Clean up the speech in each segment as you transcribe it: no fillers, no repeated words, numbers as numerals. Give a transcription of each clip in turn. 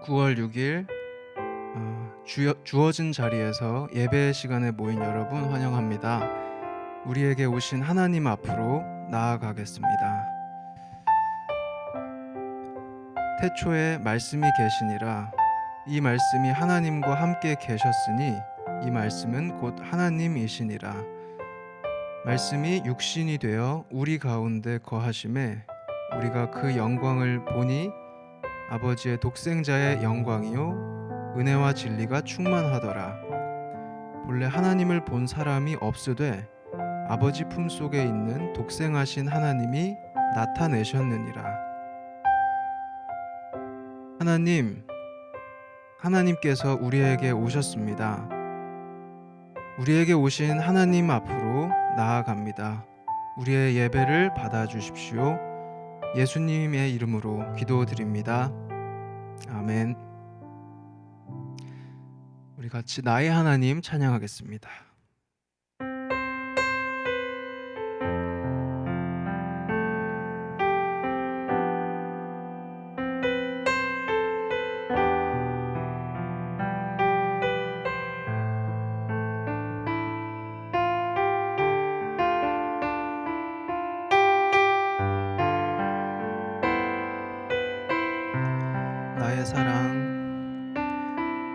9월 6일 주어진 자리에서 예배 시간에 모인 여러분 환영합니다. 우리에게 오신 하나님 앞으로 나아가겠습니다. 태초에 말씀이 계시니라. 이 말씀이 하나님과 함께 계셨으니 이 말씀은 곧 하나님이시니라. 말씀이 육신이 되어 우리 가운데 거하심에 우리가 그 영광을 보니 아버지의 독생자의 영광이요 은혜와 진리가 충만하더라. 본래 하나님을 본 사람이 없으되 아버지 품속에 있는 독생하신 하나님이 나타내셨느니라. 하나님께서 우리에게 오셨습니다. 우리에게 오신 하나님 앞으로 나아갑니다. 우리의 예배를 받아주십시오. 예수님의 이름으로 기도드립니다. 아멘. 우리 같이 나의 하나님 찬양하겠습니다.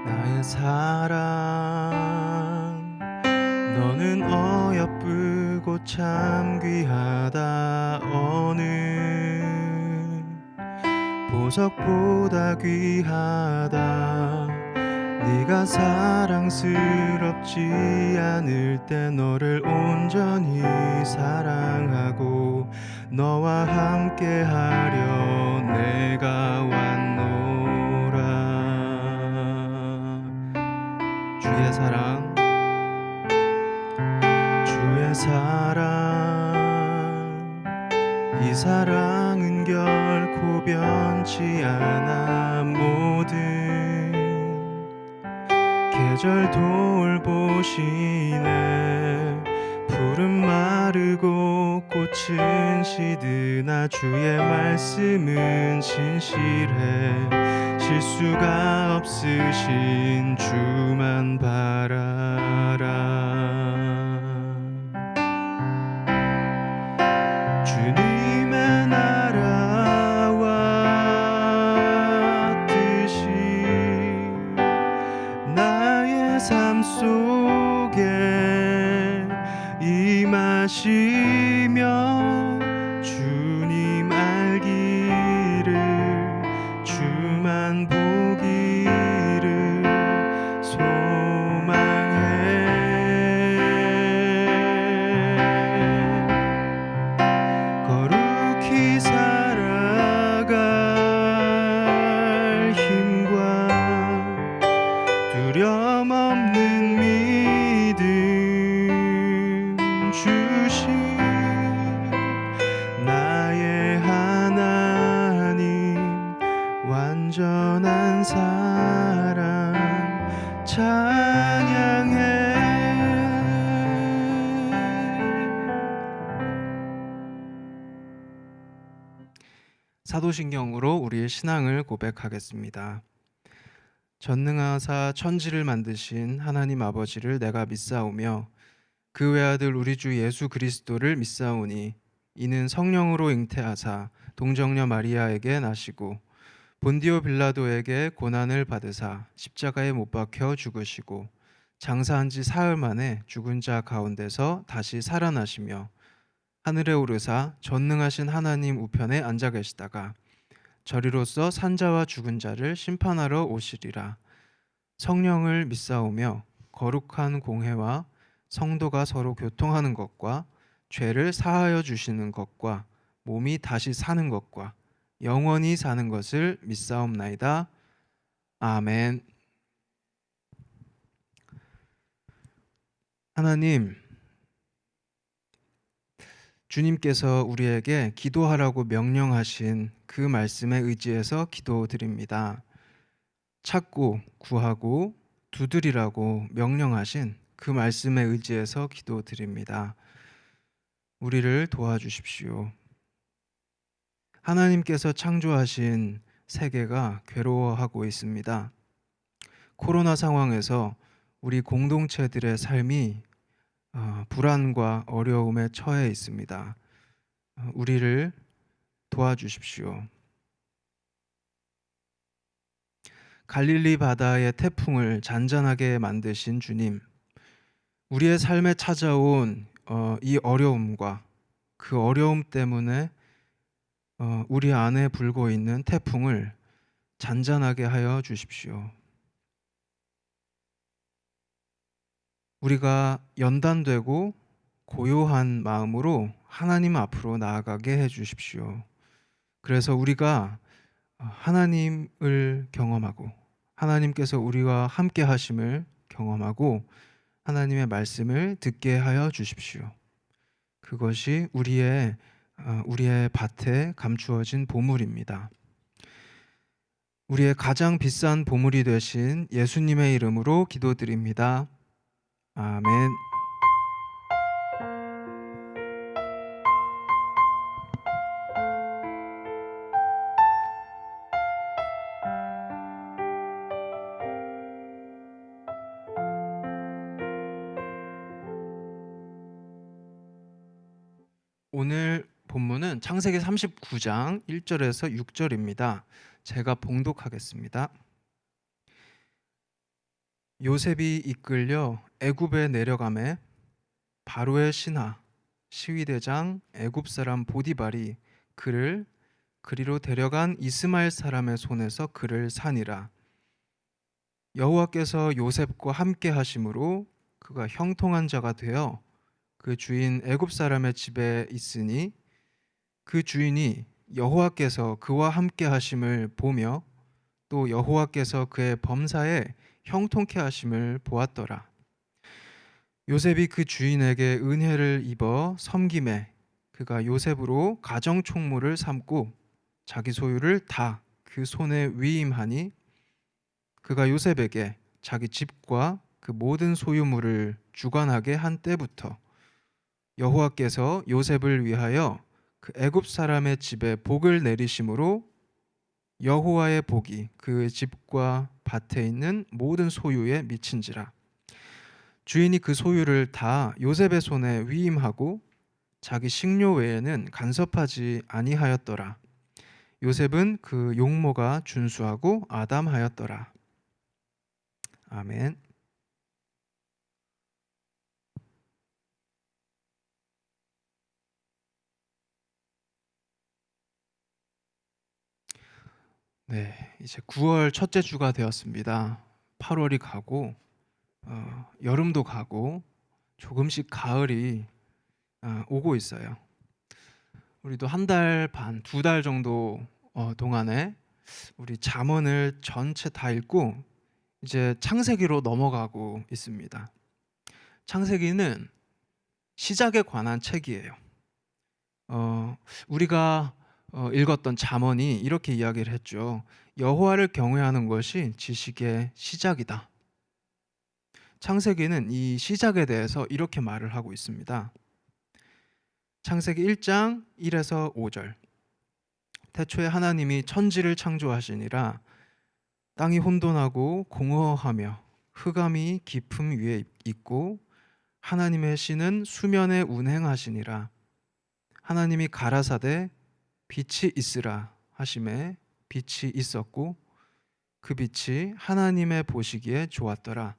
나의 사랑 너는 어여쁘고 참 귀하다. 어느 보석보다 귀하다. 네가 사랑스럽지 않을 때 너를 온전히 사랑하고 너와 함께하려 내가 왔노라. 주의 사랑 이 사랑은 결코 변치 않아. 모든 계절 돌보시네. 푸른 마르고 꽃은 시드나 주의 말씀은 진실해. 실수가 없으신 주만 바라라. 주님의 나라와 뜻이 나의 삶 속에 임하시며 주님 알기를 주만 보기를 소망해. 거룩히 살아갈 힘과 두려움 없는 믿음 주신 나의 하나님 완전한 사랑 찬양해. 사도신경으로 우리의 신앙을 고백하겠습니다. 전능하사 천지를 만드신 하나님 아버지를 내가 믿사오며 그 외아들 우리 주 예수 그리스도를 믿사오니 이는 성령으로 잉태하사 동정녀 마리아에게 나시고 본디오 빌라도에게 고난을 받으사 십자가에 못 박혀 죽으시고 장사한 지 사흘 만에 죽은 자 가운데서 다시 살아나시며 하늘에 오르사 전능하신 하나님 우편에 앉아 계시다가 저리로서 산자와 죽은 자를 심판하러 오시리라. 성령을 믿사오며 거룩한 공회와 성도가 서로 교통하는 것과 죄를 사하여 주시는 것과 몸이 다시 사는 것과 영원히 사는 것을 믿사옵나이다. 아멘. 하나님, 주님께서 우리에게 기도하라고 명령하신 그 말씀에 의지해서 기도드립니다. 찾고 구하고 두드리라고 명령하신 그 말씀에 의지해서 기도드립니다. 우리를 도와주십시오. 하나님께서 창조하신 세계가 괴로워하고 있습니다. 코로나 상황에서 우리 공동체들의 삶이 불안과 어려움에 처해 있습니다. 우리를 도와주십시오. 갈릴리 바다의 태풍을 잔잔하게 만드신 주님, 우리의 삶에 찾아온 이 어려움과 그 어려움 때문에 우리 안에 불고 있는 태풍을 잔잔하게 하여 주십시오. 우리가 연단되고 고요한 마음으로 하나님 앞으로 나아가게 해 주십시오. 그래서 우리가 하나님을 경험하고 하나님께서 우리와 함께 하심을 경험하고 하나님의 말씀을 듣게 하여 주십시오. 그것이 우리의 밭에 감추어진 보물입니다. 우리의 가장 비싼 보물이 되신 예수님의 이름으로 기도드립니다. 아멘. 오늘 본문은 창세기 39장 1절에서 6절입니다. 제가 봉독하겠습니다. 요셉이 이끌려 애굽에 내려가매 바로의 신하 시위대장 애굽 사람 보디발이 그를 그리로 데려간 이스마엘 사람의 손에서 그를 산이라. 여호와께서 요셉과 함께 하심으로 그가 형통한 자가 되어 그 주인 애굽 사람의 집에 있으니 그 주인이 여호와께서 그와 함께 하심을 보며 또 여호와께서 그의 범사에 형통케 하심을 보았더라. 요셉이 그 주인에게 은혜를 입어 섬김에 그가 요셉으로 가정 총무를 삼고 자기 소유를 다 그 손에 위임하니 그가 요셉에게 자기 집과 그 모든 소유물을 주관하게 한 때부터 여호와께서 요셉을 위하여 그 애굽 사람의 집에 복을 내리심으로 여호와의 복이 그 집과 밭에 있는 모든 소유에 미친지라. 주인이 그 소유를 다 요셉의 손에 위임하고 자기 식료 외에는 간섭하지 아니하였더라. 요셉은 그 용모가 준수하고 아담하였더라. 아멘. 네, 이제 9월 첫째 주가 되었습니다. 8월이 가고 여름도 가고 조금씩 가을이 오고 있어요. 우리도 한 달 반, 2달 정도 동안에 우리 잠언을 전체 다 읽고 이제 창세기로 넘어가고 있습니다. 창세기는 시작에 관한 책이에요. 우리가 읽었던 잠언이 이렇게 이야기를 했죠. 여호와를 경외하는 것이 지식의 시작이다. 창세기는 이 시작에 대해서 이렇게 말을 하고 있습니다. 창세기 1장 1에서 5절. 태초에 하나님이 천지를 창조하시니라. 땅이 혼돈하고 공허하며 흑암이 깊음 위에 있고 하나님의 신은 수면에 운행하시니라. 하나님이 가라사대 빛이 있으라 하심에 빛이 있었고 그 빛이 하나님의 보시기에 좋았더라.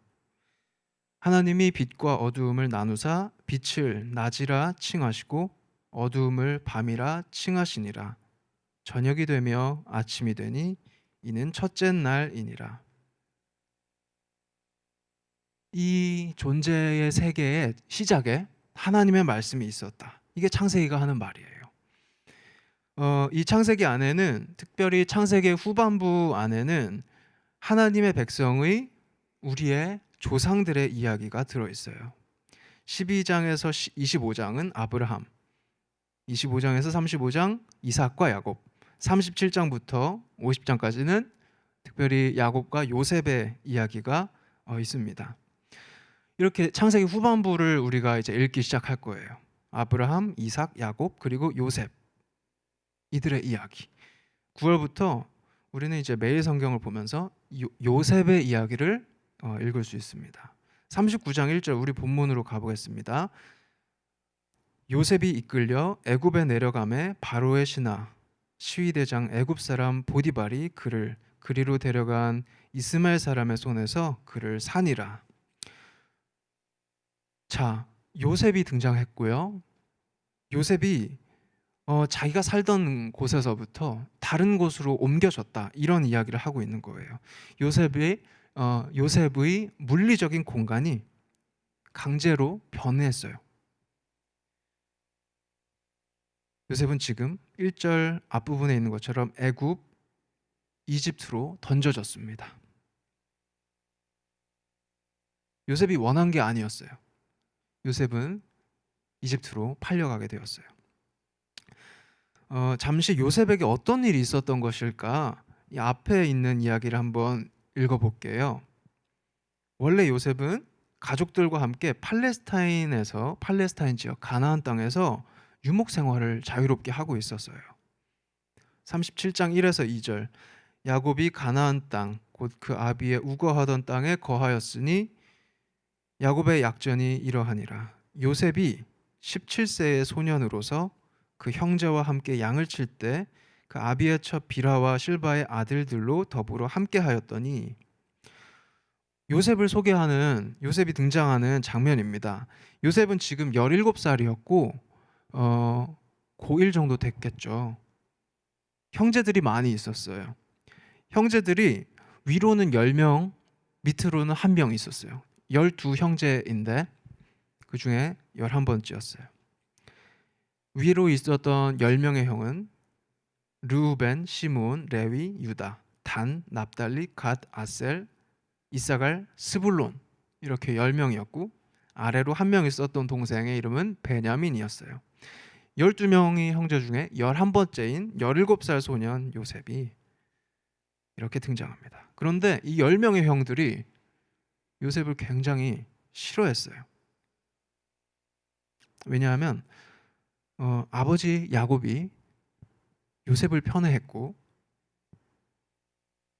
하나님이 빛과 어두움을 나누사 빛을 낮이라 칭하시고 어두움을 밤이라 칭하시니라. 저녁이 되며 아침이 되니 이는 첫째 날이니라. 이 존재의 세계의 시작에 하나님의 말씀이 있었다. 이게 창세기가 하는 말이에요. 이 창세기 안에는 특별히 창세기 후반부 안에는 하나님의 백성의 우리의 조상들의 이야기가 들어있어요. 12장에서 25장은 아브라함, 25장에서 35장 이삭과 야곱, 37장부터 50장까지는 특별히 야곱과 요셉의 이야기가 있습니다. 이렇게 창세기 후반부를 우리가 이제 읽기 시작할 거예요. 아브라함, 이삭, 야곱 그리고 요셉, 이들의 이야기. 9월부터 우리는 이제 매일 성경을 보면서 요셉의 이야기를 읽을 수 있습니다. 39장 1절 우리 본문으로 가보겠습니다. 요셉이 이끌려 애굽에 내려가매 바로의 신하 시위대장 애굽 사람 보디발이 그를 그리로 데려간 이스마엘 사람의 손에서 그를 산이라. 자, 요셉이 등장했고요. 요셉이 자기가 살던 곳에서부터 다른 곳으로 옮겨졌다 이런 이야기를 하고 있는 거예요. 요셉의 물리적인 공간이 강제로 변했어요. 요셉은 지금 1절 앞부분에 있는 것처럼 애굽, 이집트로 던져졌습니다. 요셉이 원한 게 아니었어요. 요셉은 이집트로 팔려가게 되었어요. 잠시 요셉에게 어떤 일이 있었던 것일까? 이 앞에 있는 이야기를 한번 읽어볼게요. 원래 요셉은 가족들과 함께 팔레스타인 지역 가나안 땅에서 유목 생활을 자유롭게 하고 있었어요. 37장 1에서 2절 야곱이 가나안 땅 곧 그 아비의 우거하던 땅에 거하였으니 야곱의 약전이 이러하니라. 요셉이 17세의 소년으로서 그 형제와 함께 양을 칠 때 그 아비의 첩 비라와 실바의 아들들로 더불어 함께하였더니 요셉이 등장하는 장면입니다. 요셉은 지금 17살이었고 고1 정도 됐겠죠. 형제들이 많이 있었어요. 형제들이 위로는 10명, 밑으로는 1명 있었어요. 12형제인데 그 중에 11번째였어요. 위로 있었던 10명의 형은 르우벤, 시므온, 레위, 유다, 단, 납달리, 갓, 아셀, 이사갈, 스불론 이렇게 10명이었고 아래로 1명 있었던 동생의 이름은 베냐민이었어요. 12명의 형제 중에 11번째인 17살 소년 요셉이 이렇게 등장합니다. 그런데 이 10명의 형들이 요셉을 굉장히 싫어했어요. 왜냐하면 아버지 야곱이 요셉을 편애했고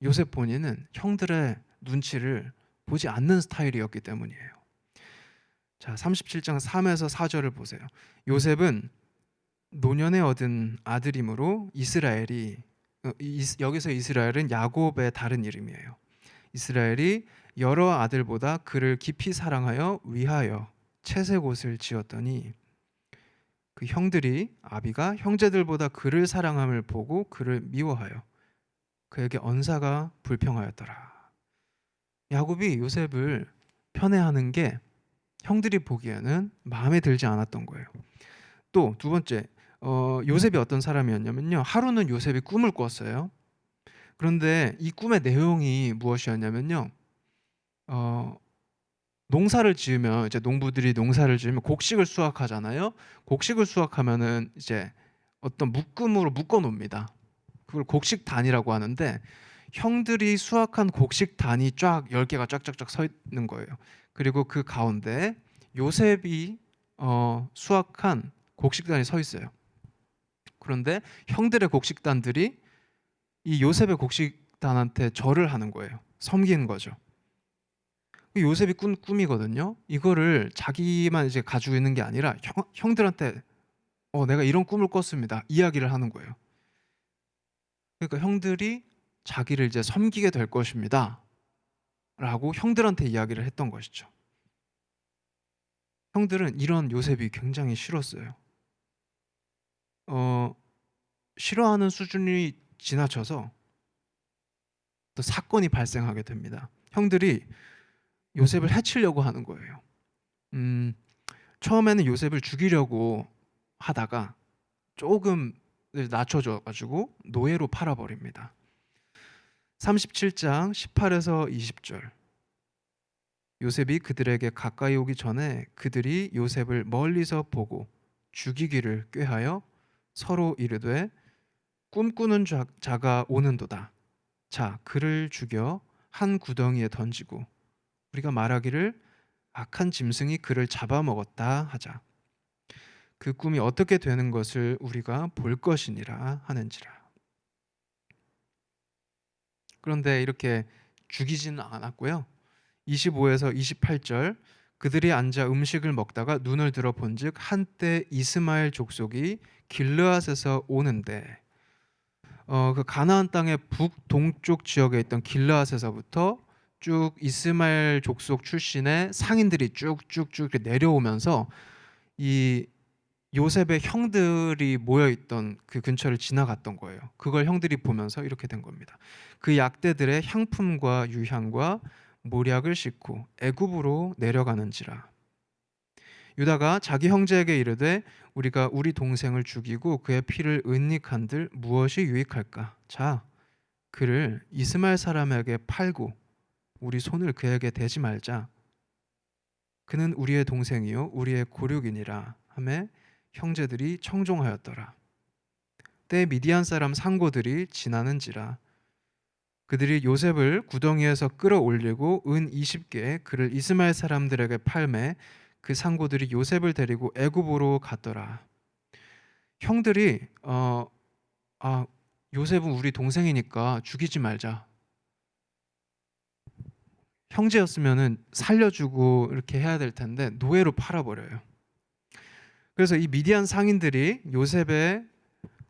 요셉 본인은 형들의 눈치를 보지 않는 스타일이었기 때문이에요. 자, 37장 3에서 4절을 보세요. 요셉은 노년에 얻은 아들이므로 여기서 이스라엘은 야곱의 다른 이름이에요. 이스라엘이 여러 아들보다 그를 깊이 사랑하여 위하여 채색옷을 지었더니 그 형들이 아비가 형제들보다 그를 사랑함을 보고 그를 미워하여 그에게 언사가 불평하였더라. 야곱이 요셉을 편애하는 게 형들이 보기에는 마음에 들지 않았던 거예요. 또 두 번째, 요셉이 어떤 사람이었냐면요. 하루는 요셉이 꿈을 꿨어요. 그런데 이 꿈의 내용이 무엇이었냐면요. 농사를 지으면 이제 농부들이 농사를 지으면 곡식을 수확하잖아요. 곡식을 수확하면은 이제 어떤 묶음으로 묶어 놓습니다. 그걸 곡식단이라고 하는데 형들이 수확한 곡식단이 쫙 10개가 쫙쫙쫙 서 있는 거예요. 그리고 그 가운데 요셉이 수확한 곡식단이 서 있어요. 그런데 형들의 곡식단들이 이 요셉의 곡식단한테 절을 하는 거예요. 섬기는 거죠. 요셉이 꾼 꿈이거든요. 이거를 자기만 이제 가지고 있는 게 아니라 형들한테 내가 이런 꿈을 꿨습니다. 이야기를 하는 거예요. 그러니까 형들이 자기를 이제 섬기게 될 것입니다. 라고 형들한테 이야기를 했던 것이죠. 형들은 이런 요셉이 굉장히 싫었어요. 싫어하는 수준이 지나쳐서 또 사건이 발생하게 됩니다. 형들이 요셉을 해치려고 하는 거예요. 처음에는 요셉을 죽이려고 하다가 조금 낮춰져가지고 노예로 팔아버립니다. 37장 18에서 20절 요셉이 그들에게 가까이 오기 전에 그들이 요셉을 멀리서 보고 죽이기를 꾀하여 서로 이르되 꿈꾸는 자가 오는도다. 자, 그를 죽여 한 구덩이에 던지고 우리가 말하기를 악한 짐승이 그를 잡아먹었다 하자. 그 꿈이 어떻게 되는 것을 우리가 볼 것이니라 하는지라. 그런데 이렇게 죽이지는 않았고요. 25에서 28절, 그들이 앉아 음식을 먹다가 눈을 들어 본즉 한때 이스마엘 족속이 길르앗에서 오는데, 그 가나안 땅의 북동쪽 지역에 있던 길르앗에서부터 쭉 이스마엘 족속 출신의 상인들이 쭉쭉쭉 이렇게 내려오면서 이 요셉의 형들이 모여 있던 그 근처를 지나갔던 거예요. 그걸 형들이 보면서 이렇게 된 겁니다. 그 약대들의 향품과 유향과 모략을 싣고 애굽으로 내려가는지라. 유다가 자기 형제에게 이르되 우리가 우리 동생을 죽이고 그의 피를 은닉한들 무엇이 유익할까? 자, 그를 이스마엘 사람에게 팔고 우리 손을 그에게 대지 말자. 그는 우리의 동생이요 우리의 고륙이니라 하매 형제들이 청종하였더라. 때 미디안 사람 상고들이 지나는지라. 그들이 요셉을 구덩이에서 끌어올리고 은 20개에 그를 이스마엘 사람들에게 팔매 그 상고들이 요셉을 데리고 애굽으로 갔더라. 형들이 요셉은 우리 동생이니까 죽이지 말자. 형제였으면은 살려주고 이렇게 해야 될 텐데 노예로 팔아버려요. 그래서 이 미디안 상인들이 요셉의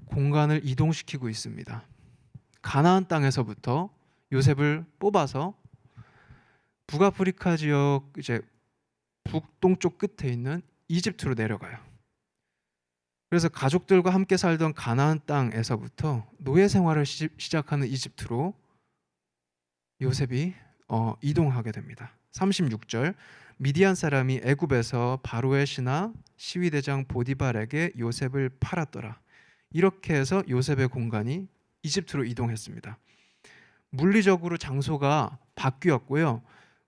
공간을 이동시키고 있습니다. 가나안 땅에서부터 요셉을 뽑아서 북아프리카 지역 이제 북동쪽 끝에 있는 이집트로 내려가요. 그래서 가족들과 함께 살던 가나안 땅에서부터 노예 생활을 시작하는 이집트로 요셉이 이동하게 됩니다. 36절, 미디안 사람이 애굽에서 바로의 신하 시위대장 보디발에게 요셉을 팔았더라. 이렇게 해서 요셉의 공간이 이집트로 이동했습니다. 물리적으로 장소가 바뀌었고요.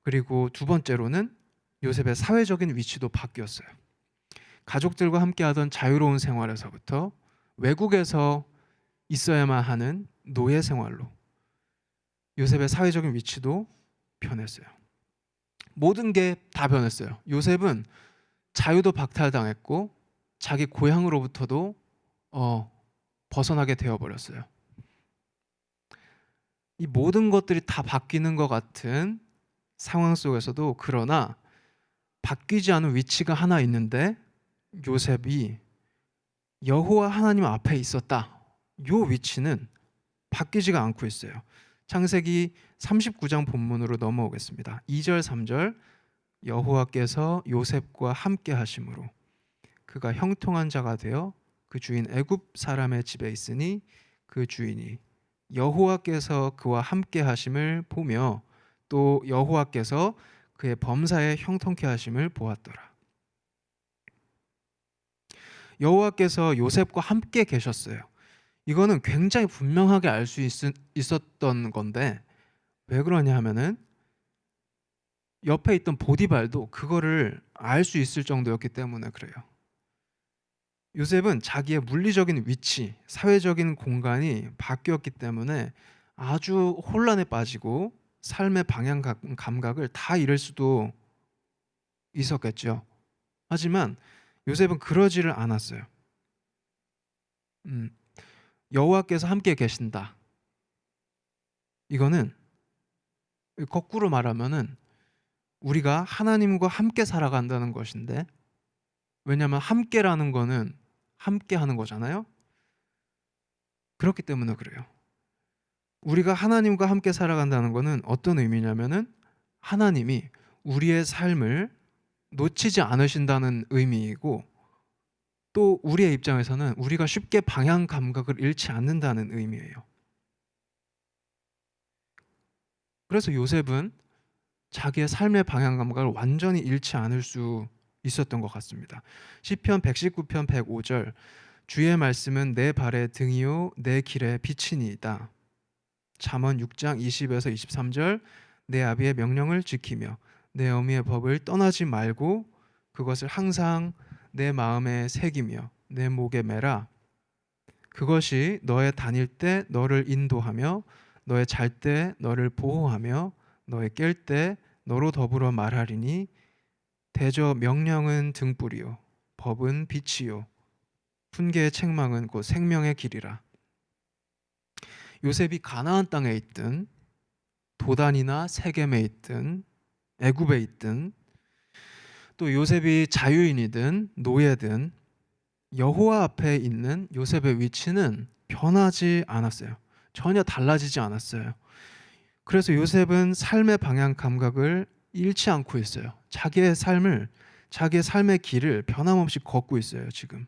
그리고 두 번째로는 요셉의 사회적인 위치도 바뀌었어요. 가족들과 함께하던 자유로운 생활에서부터 외국에서 있어야만 하는 노예 생활로 요셉의 사회적인 위치도 변했어요. 모든 게 다 변했어요. 요셉은 자유도 박탈당했고 자기 고향으로부터도 벗어나게 되어버렸어요. 이 모든 것들이 다 바뀌는 것 같은 상황 속에서도 그러나 바뀌지 않은 위치가 하나 있는데 요셉이 여호와 하나님 앞에 있었다. 이 위치는 바뀌지가 않고 있어요. 창세기 39장 본문으로 넘어오겠습니다. 2절 3절, 여호와께서 요셉과 함께 하심으로 그가 형통한 자가 되어 그 주인 애굽 사람의 집에 있으니 그 주인이 여호와께서 그와 함께 하심을 보며 또 여호와께서 그의 범사에 형통케 하심을 보았더라. 여호와께서 요셉과 함께 계셨어요. 이거는 굉장히 분명하게 알 수 있었던 건데 왜 그러냐 하면은 옆에 있던 보디발도 그거를 알 수 있을 정도였기 때문에 그래요. 요셉은 자기의 물리적인 위치, 사회적인 공간이 바뀌었기 때문에 아주 혼란에 빠지고 삶의 방향 감각을 다 잃을 수도 있었겠죠. 하지만 요셉은 그러지를 않았어요. 여호와께서 함께 계신다. 이거는 거꾸로 말하면은 우리가 하나님과 함께 살아간다는 것인데, 왜냐하면 함께라는 거는 함께 하는 거잖아요. 그렇기 때문에 그래요. 우리가 하나님과 함께 살아간다는 거는 어떤 의미냐면은 하나님이 우리의 삶을 놓치지 않으신다는 의미이고, 또 우리의 입장에서는 우리가 쉽게 방향 감각을 잃지 않는다는 의미예요. 그래서 요셉은 자기의 삶의 방향 감각을 완전히 잃지 않을 수 있었던 것 같습니다. 시편 119편 105절, 주의 말씀은 내 발의 등이요 내 길의 빛이니이다. 잠언 6장 20에서 23절, 내 아비의 명령을 지키며 내 어미의 법을 떠나지 말고 그것을 항상 내 마음에 새기며 내 목에 매라. 그것이 너의 다닐 때 너를 인도하며 너의 잘 때 너를 보호하며 너의 깰 때 너로 더불어 말하리니 대저 명령은 등불이요 법은 빛이요 훈계의 책망은 곧 생명의 길이라. 요셉이 가나안 땅에 있든 도단이나 세겜에 있든 애굽에 있든 또 요셉이 자유인이든 노예든 여호와 앞에 있는 요셉의 위치는 변하지 않았어요. 전혀 달라지지 않았어요. 그래서 요셉은 삶의 방향 감각을 잃지 않고 있어요. 자기의 삶의 길을 변함없이 걷고 있어요. 지금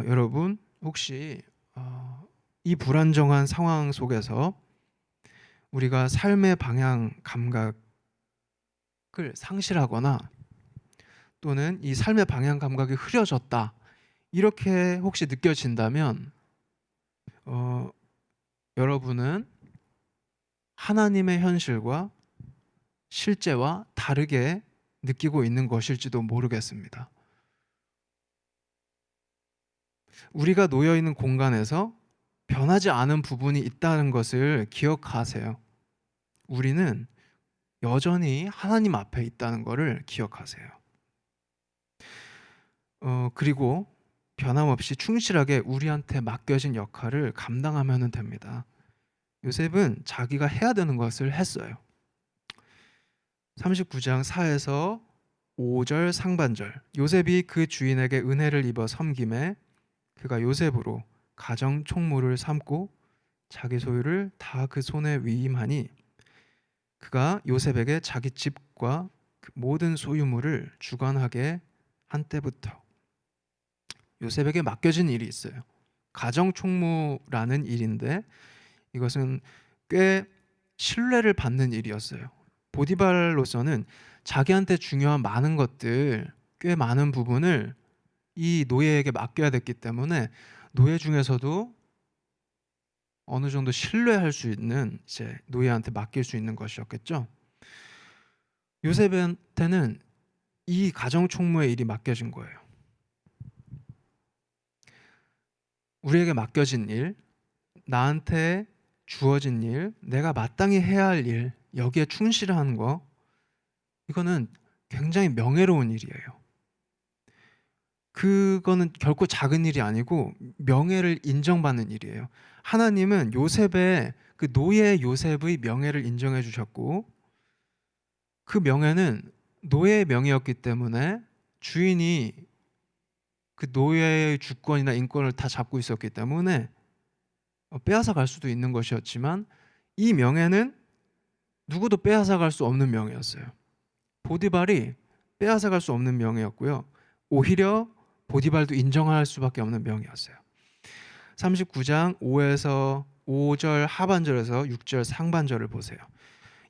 여러분 혹시 이 불안정한 상황 속에서 우리가 삶의 방향 감각을 상실하거나 또는 이 삶의 방향 감각이 흐려졌다 이렇게 혹시 느껴진다면 여러분은 하나님의 현실과 실제와 다르게 느끼고 있는 것일지도 모르겠습니다. 우리가 놓여 있는 공간에서 변하지 않은 부분이 있다는 것을 기억하세요. 우리는 여전히 하나님 앞에 있다는 것을 기억하세요. 그리고 변함없이 충실하게 우리한테 맡겨진 역할을 감당하면 됩니다. 요셉은 자기가 해야 되는 것을 했어요. 39장 4에서 5절 상반절. 요셉이 그 주인에게 은혜를 입어 섬김에 그가 요셉으로 가정 총무를 삼고 자기 소유를 다 그 손에 위임하니 그가 요셉에게 자기 집과 그 모든 소유물을 주관하게 한 때부터. 요셉에게 맡겨진 일이 있어요. 가정 총무라는 일인데 이것은 꽤 신뢰를 받는 일이었어요. 보디발로서는 자기한테 중요한 많은 것들, 꽤 많은 부분을 이 노예에게 맡겨야 됐기 때문에 노예 중에서도 어느 정도 신뢰할 수 있는 이제 노예한테 맡길 수 있는 것이었겠죠. 요셉한테는 이 가정 총무의 일이 맡겨진 거예요. 우리에게 맡겨진 일, 나한테 주어진 일, 내가 마땅히 해야 할 일, 여기에 충실하는 거, 이거는 굉장히 명예로운 일이에요. 그거는 결코 작은 일이 아니고 명예를 인정받는 일이에요. 하나님은 요셉의 그 노예 요셉의 명예를 인정해 주셨고 그 명예는 노예의 명예였기 때문에 주인이 그 노예의 주권이나 인권을 다 잡고 있었기 때문에 빼앗아 갈 수도 있는 것이었지만 이 명예는 누구도 빼앗아 갈 수 없는 명예였어요. 보디발이 빼앗아 갈 수 없는 명예였고요. 오히려 보디발도 인정할 수밖에 없는 명예였어요. 39장 5에서 5절 하반절에서 6절 상반절을 보세요.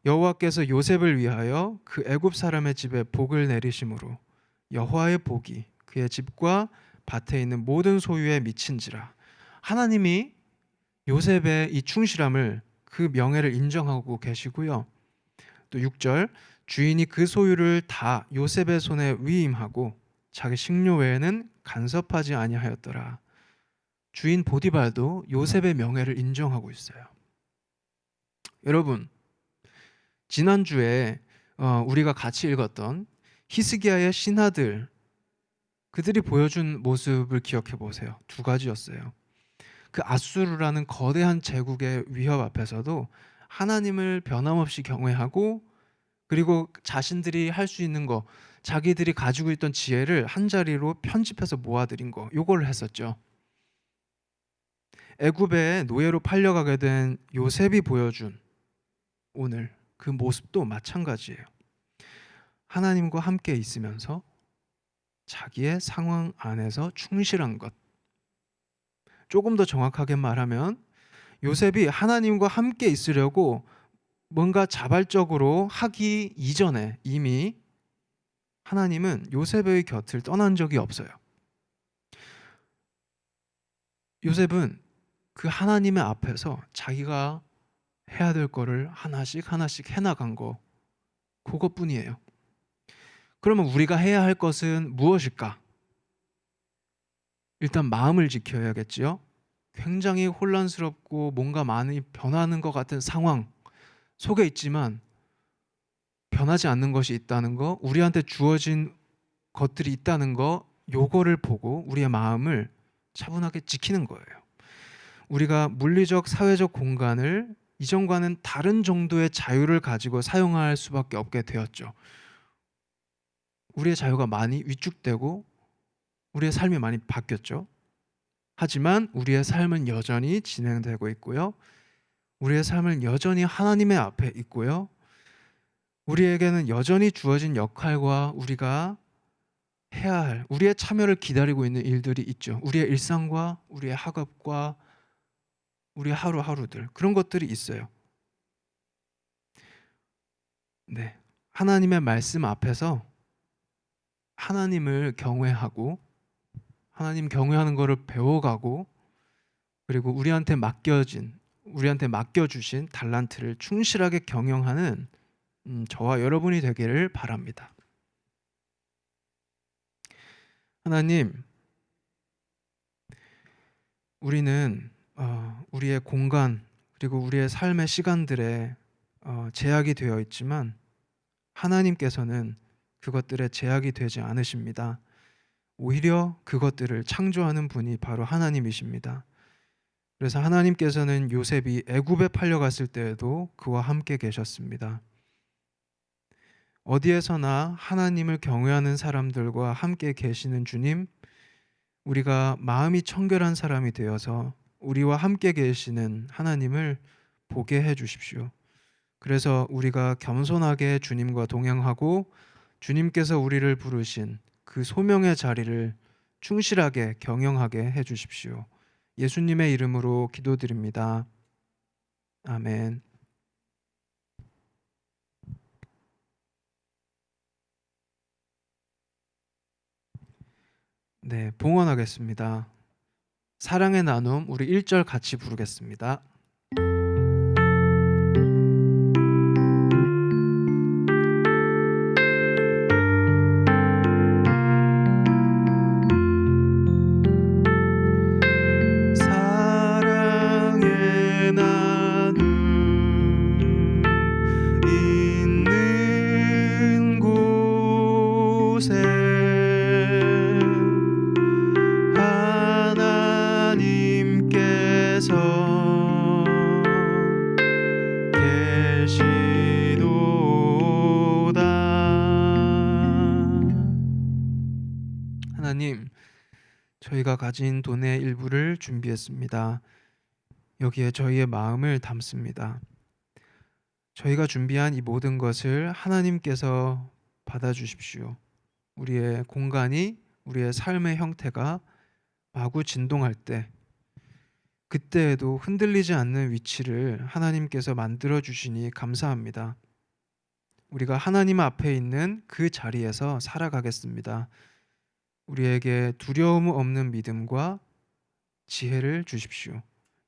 여호와께서 요셉을 위하여 그 애굽 사람의 집에 복을 내리심으로 여호와의 복이 그의 집과 밭에 있는 모든 소유에 미친지라. 하나님이 요셉의 이 충실함을 그 명예를 인정하고 계시고요. 또 6절 주인이 그 소유를 다 요셉의 손에 위임하고 자기 식료 외에는 간섭하지 아니하였더라. 주인 보디발도 요셉의 명예를 인정하고 있어요. 여러분 지난주에 우리가 같이 읽었던 히스기야의 신하들 그들이 보여준 모습을 기억해 보세요. 두 가지였어요. 그 아수르라는 거대한 제국의 위협 앞에서도 하나님을 변함없이 경외하고 그리고 자신들이 할 수 있는 거 자기들이 가지고 있던 지혜를 한자리로 편집해서 모아들인 거 요걸 했었죠. 애굽에 노예로 팔려가게 된 요셉이 보여준 오늘 그 모습도 마찬가지예요. 하나님과 함께 있으면서 자기의 상황 안에서 충실한 것. 조금 더 정확하게 말하면 요셉이 하나님과 함께 있으려고 뭔가 자발적으로 하기 이전에 이미 하나님은 요셉의 곁을 떠난 적이 없어요. 요셉은 그 하나님의 앞에서 자기가 해야 될 거를 하나씩 해나간 거 그것뿐이에요. 그러면 우리가 해야 할 것은 무엇일까? 일단 마음을 지켜야겠지요. 굉장히 혼란스럽고 뭔가 많이 변하는 것 같은 상황 속에 있지만 변하지 않는 것이 있다는 거, 우리한테 주어진 것들이 있다는 거 요거를 보고 우리의 마음을 차분하게 지키는 거예요. 우리가 물리적 사회적 공간을 이전과는 다른 정도의 자유를 가지고 사용할 수밖에 없게 되었죠. 우리의 자유가 많이 위축되고 우리의 삶이 많이 바뀌었죠. 하지만 우리의 삶은 여전히 진행되고 있고요. 우리의 삶은 여전히 하나님의 앞에 있고요. 우리에게는 여전히 주어진 역할과 우리가 해야 할, 우리의 참여를 기다리고 있는 일들이 있죠. 우리의 일상과 우리의 학업과 우리의 하루하루들, 그런 것들이 있어요. 네, 하나님의 말씀 앞에서 하나님을 경외하고 하나님 경외하는 것을 배워가고, 그리고 우리한테 맡겨주신 달란트를 충실하게 경영하는 저와 여러분이 되기를 바랍니다. 하나님, 우리는 우리의 공간 그리고 우리의 삶의 시간들에 제약이 되어 있지만 하나님께서는 그것들에 제약이 되지 않으십니다. 오히려 그것들을 창조하는 분이 바로 하나님이십니다. 그래서 하나님께서는 요셉이 애굽에 팔려갔을 때에도 그와 함께 계셨습니다. 어디에서나 하나님을 경외하는 사람들과 함께 계시는 주님, 우리가 마음이 청결한 사람이 되어서 우리와 함께 계시는 하나님을 보게 해 주십시오. 그래서 우리가 겸손하게 주님과 동행하고 주님께서 우리를 부르신 그 소명의 자리를 충실하게 경영하게 해 주십시오. 예수님의 이름으로 기도드립니다. 아멘. 네, 봉헌하겠습니다. 사랑의 나눔, 우리 1절 같이 부르겠습니다. 사랑의 나눔 있는 곳에 하나님께서 계시도다. 하나님, 저희가 가진 돈의 일부를 준비했습니다. 여기에 저희의 마음을 담습니다. 저희가 준비한 이 모든 것을 하나님께서 받아주십시오. 우리의 공간이, 우리의 삶의 형태가 마구 진동할 때, 그때에도 흔들리지 않는 위치를 하나님께서 만들어 주시니 감사합니다. 우리가 하나님 앞에 있는 그 자리에서 살아가겠습니다. 우리에게 두려움 없는 믿음과 지혜를 주십시오.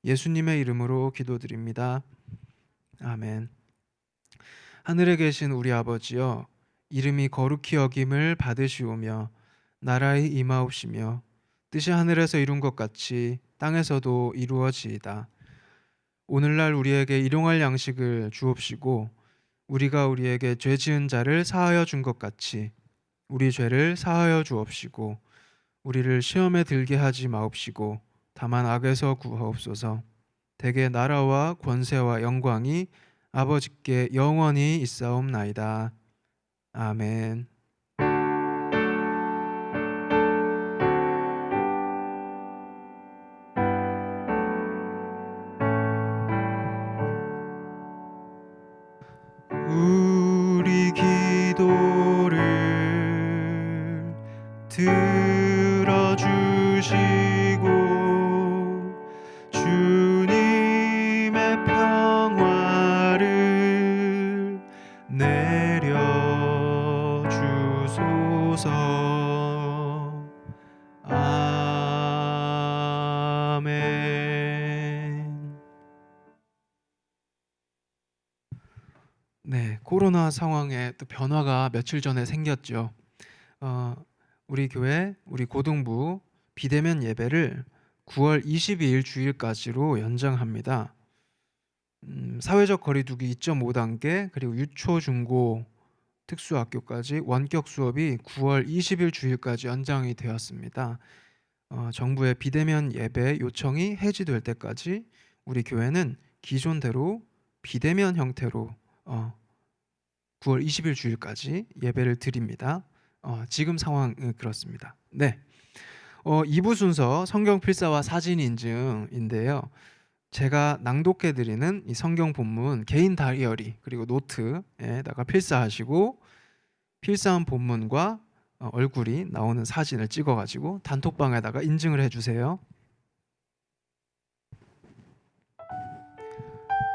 예수님의 이름으로 기도드립니다. 아멘. 하늘에 계신 우리 아버지여, 이름이 거룩히 여김을 받으시오며 나라의 임하옵시며 뜻이 하늘에서 이룬 것 같이 땅에서도 이루어지이다. 오늘날 우리에게 일용할 양식을 주옵시고 우리가 우리에게 죄 지은 자를 사하여 준 것 같이 우리 죄를 사하여 주옵시고 우리를 시험에 들게 하지 마옵시고 다만 악에서 구하옵소서. 대개 나라와 권세와 영광이 아버지께 영원히 있사옵나이다. 아멘. 우리 기도를 들어주시고 주님의 평화를 내려주소서. 아멘. 네, 코로나 상황에 또 변화가 며칠 전에 생겼죠. 우리 교회, 우리 고등부 비대면 예배를 9월 22일 주일까지로 연장합니다. 사회적 거리두기 2.5단계 그리고 유초, 중고, 특수학교까지 원격 수업이 9월 20일 주일까지 연장이 되었습니다. 정부의 비대면 예배 요청이 해지될 때까지 우리 교회는 기존대로 비대면 형태로 9월 20일 주일까지 예배를 드립니다. 지금 상황은 그렇습니다. 네. 2부 순서 성경 필사와 사진 인증인데요. 제가 낭독해 드리는 이 성경 본문 개인 다이어리 그리고 노트에다가 필사하시고 필사한 본문과 얼굴이 나오는 사진을 찍어 가지고 단톡방에다가 인증을 해 주세요.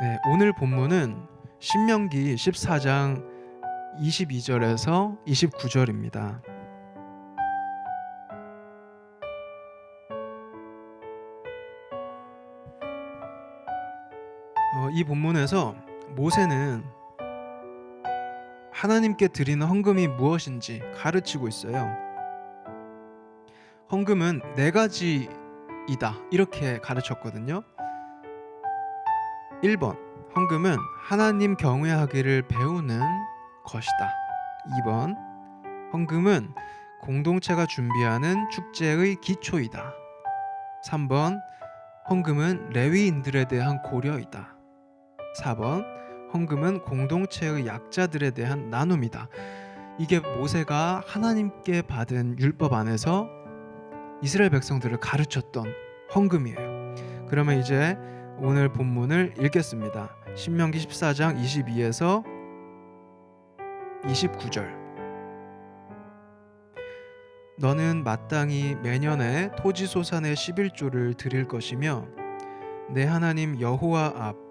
네, 오늘 본문은 신명기 14장 22절에서 29절입니다. 이 본문에서 모세는 하나님께 드리는 헌금이 무엇인지 가르치고 있어요. 헌금은 네 가지이다 이렇게 가르쳤거든요. 1번, 헌금은 하나님 경외하기를 배우는 것이다. 2번, 헌금은 공동체가 준비하는 축제의 기초이다. 3번, 헌금은 레위인들에 대한 고려이다. 4번, 헌금은 공동체의 약자들에 대한 나눔이다. 이게 모세가 하나님께 받은 율법 안에서 이스라엘 백성들을 가르쳤던 헌금이에요. 그러면 이제 오늘 본문을 읽겠습니다. 신명기 14장 22에서 29절. 너는 마땅히 매년에 토지소산의 11조를 드릴 것이며 내 하나님 여호와 앞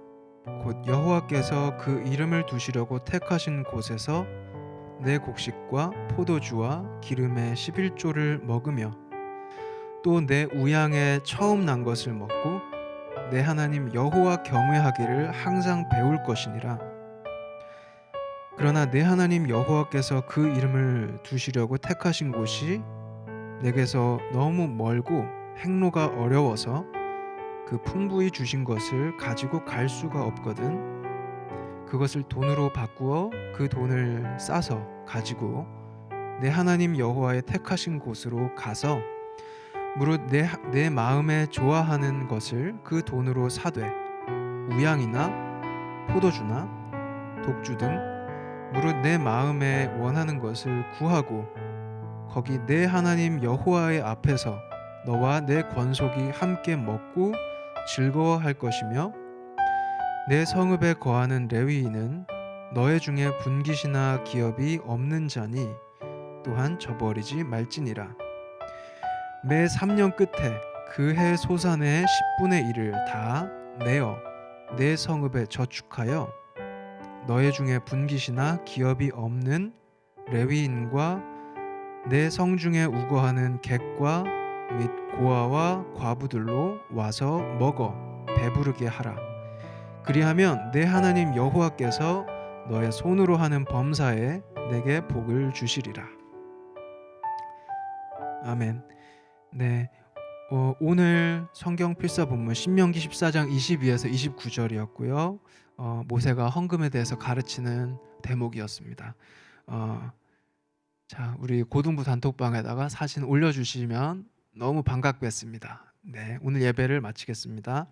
곧 여호와께서 그 이름을 두시려고 택하신 곳에서 내 곡식과 포도주와 기름의 11조를 먹으며 또 내 우양의 처음 난 것을 먹고 내 하나님 여호와 경외하기를 항상 배울 것이니라. 그러나 내 하나님 여호와께서 그 이름을 두시려고 택하신 곳이 내게서 너무 멀고 행로가 어려워서 그 풍부히 주신 것을 가지고 갈 수가 없거든. 그것을 돈으로 바꾸어 그 돈을 싸서 가지고 내 하나님 여호와의 택하신 곳으로 가서 무릇 내 마음에 좋아하는 것을 그 돈으로 사되 우양이나 포도주나 독주 등 무릇 내 마음에 원하는 것을 구하고 거기 내 하나님 여호와의 앞에서 너와 내 권속이 함께 먹고 즐거워할 것이며 내 성읍에 거하는 레위인은 너의 중에 분깃이나 기업이 없는 자니 또한 저버리지 말지니라. 매 3년 끝에 그 해 소산의 10분의 1을 다 내어 내 성읍에 저축하여 너의 중에 분깃이나 기업이 없는 레위인과 내 성중에 우거하는 객과 및 고아와 과부들로 와서 먹어 배부르게 하라. 그리하면 내 하나님 여호와께서 너의 손으로 하는 범사에 내게 복을 주시리라. 아멘. 네, 오늘 성경 필사 본문 신명기 14장 22에서 29절이었고요. 모세가 헌금에 대해서 가르치는 대목이었습니다. 자, 우리 고등부 단톡방에다가 사진 올려주시면 너무 반갑겠습니다. 네, 오늘 예배를 마치겠습니다.